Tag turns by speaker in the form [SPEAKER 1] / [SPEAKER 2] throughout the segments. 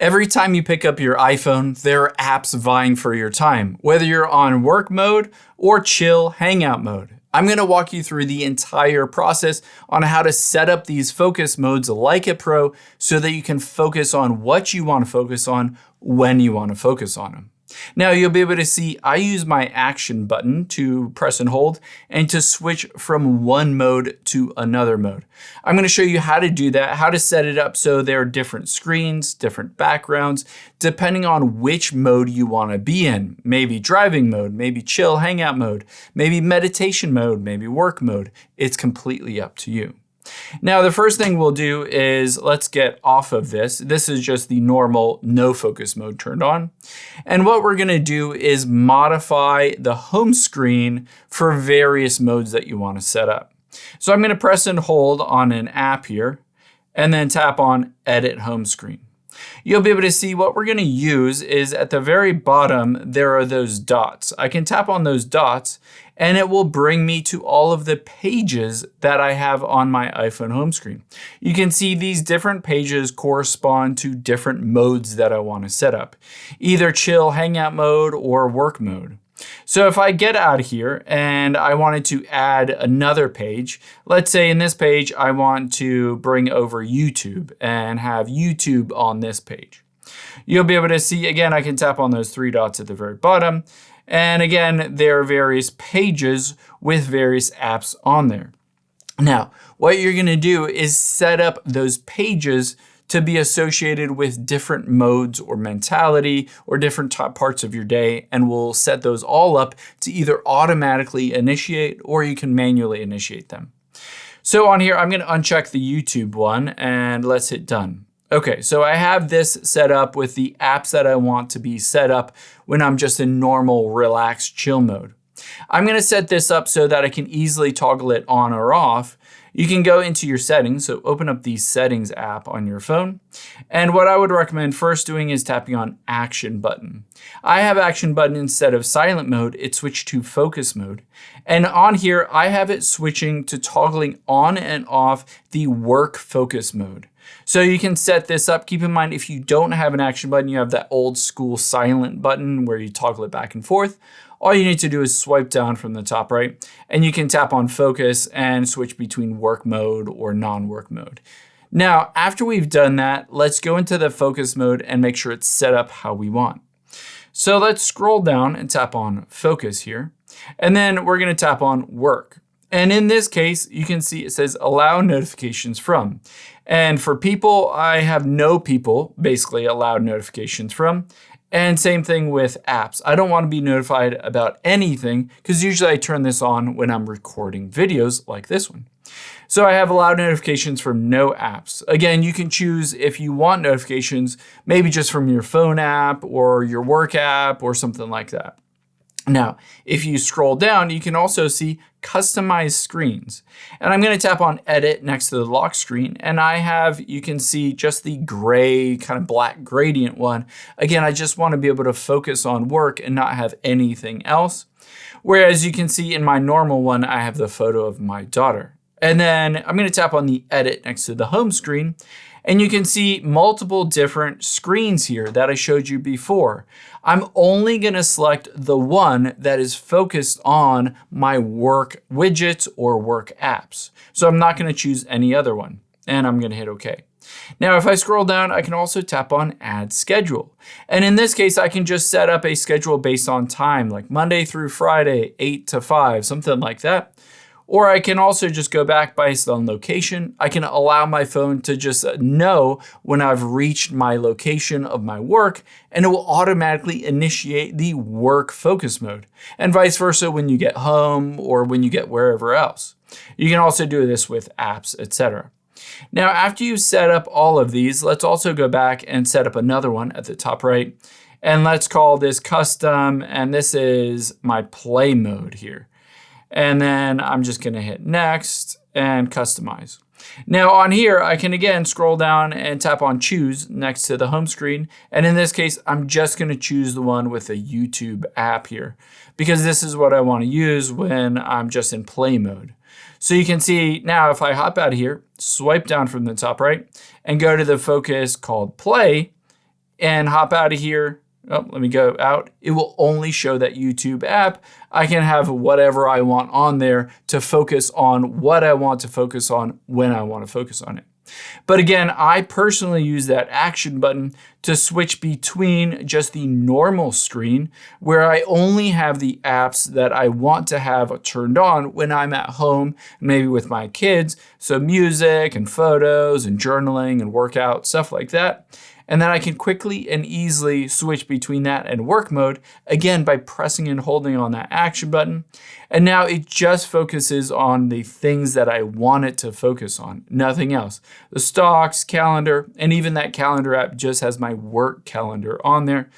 [SPEAKER 1] Every time you pick up your iPhone, there are apps vying for your time, whether you're on work mode or chill hangout mode. I'm going to walk you through the entire process on how to set up these focus modes like a pro so that you can focus on what you want to focus on when you want to focus on them. Now you'll be able to see I use my action button to press and hold and to switch from one mode to another mode. I'm going to show you how to do that, how to set it up so there are different screens, different backgrounds, depending on which mode you want to be in. Maybe driving mode, maybe chill hangout mode, maybe meditation mode, maybe work mode. It's completely up to you. Now, the first thing we'll do is let's get off of this. This is just the normal no focus mode turned on. And what we're going to do is modify the home screen for various modes that you want to set up. So I'm going to press and hold on an app here and then tap on Edit Home Screen. You'll be able to see what we're going to use is at the very bottom, there are those dots. I can tap on those dots and it will bring me to all of the pages that I have on my iPhone home screen. You can see these different pages correspond to different modes that I want to set up, either chill hangout mode or work mode. So if I get out of here and I wanted to add another page, let's say in this page, I want to bring over YouTube and have YouTube on this page. You'll be able to see, again, I can tap on those three dots at the very bottom. And again, there are various pages with various apps on there. Now, what you're going to do is set up those pages to be associated with different modes or mentality or different parts of your day, and we'll set those all up to either automatically initiate or you can manually initiate them. So on here, I'm going to uncheck the YouTube one and let's hit done. Okay, so I have this set up with the apps that I want to be set up when I'm just in normal, relaxed, chill mode. I'm going to set this up so that I can easily toggle it on or off. You can go into your settings, so open up the settings app on your phone. And what I would recommend first doing is tapping on action button. I have action button instead of silent mode, it switched to focus mode. And on here, I have it switching to toggling on and off the work focus mode. So you can set this up. Keep in mind, if you don't have an action button, you have that old school silent button where you toggle it back and forth. All you need to do is swipe down from the top right, and you can tap on focus and switch between work mode or non-work mode. Now, after we've done that, let's go into the focus mode and make sure it's set up how we want. So let's scroll down and tap on focus here, and then we're going to tap on work. And in this case, you can see it says allow notifications from. And for people, I have no people basically allowed notifications from. And same thing with apps. I don't want to be notified about anything because usually I turn this on when I'm recording videos like this one. So I have allowed notifications from no apps. Again, you can choose if you want notifications, maybe just from your phone app or your work app or something like that. Now, if you scroll down, you can also see customize screens. And I'm going to tap on edit next to the lock screen. And I have, you can see just the gray kind of black gradient one. Again, I just want to be able to focus on work and not have anything else. Whereas you can see in my normal one, I have the photo of my daughter. And then I'm going to tap on the edit next to the home screen. And you can see multiple different screens here that I showed you before. I'm only going to select the one that is focused on my work widgets or work apps. So I'm not going to choose any other one, and I'm going to hit OK. Now, if I scroll down, I can also tap on Add Schedule. And in this case, I can just set up a schedule based on time, like Monday through Friday, 8 to 5, something like that. Or I can also just go back based on location. I can allow my phone to just know when I've reached my location of my work, and it will automatically initiate the work focus mode, and vice versa when you get home or when you get wherever else. You can also do this with apps, etc. Now, after you set up all of these, let's also go back and set up another one at the top right. And let's call this custom, and this is my play mode here. And then I'm just going to hit next and customize. Now on here, I can again scroll down and tap on choose next to the home screen. And in this case, I'm just going to choose the one with the YouTube app here because this is what I want to use when I'm just in play mode. So you can see now if I hop out of here, swipe down from the top right and go to the focus called play, and hop out of here. Oh, let me go out. It will only show that YouTube app. I can have whatever I want on there to focus on what I want to focus on when I want to focus on it. But again, I personally use that action button to switch between just the normal screen where I only have the apps that I want to have turned on when I'm at home, maybe with my kids. So music and photos and journaling and workout, stuff like that. And then I can quickly and easily switch between that and work mode, again, by pressing and holding on that action button. And now it just focuses on the things that I want it to focus on, nothing else. The stocks, calendar, and even that calendar app just has my work calendar on there.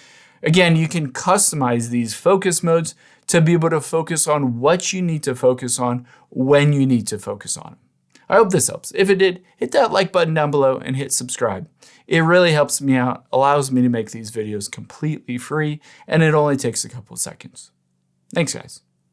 [SPEAKER 1] Again, you can customize these focus modes to be able to focus on what you need to focus on when you need to focus on it. I hope this helps. If it did, hit that like button down below and hit subscribe. It really helps me out, allows me to make these videos completely free, and it only takes a couple of seconds. Thanks, guys.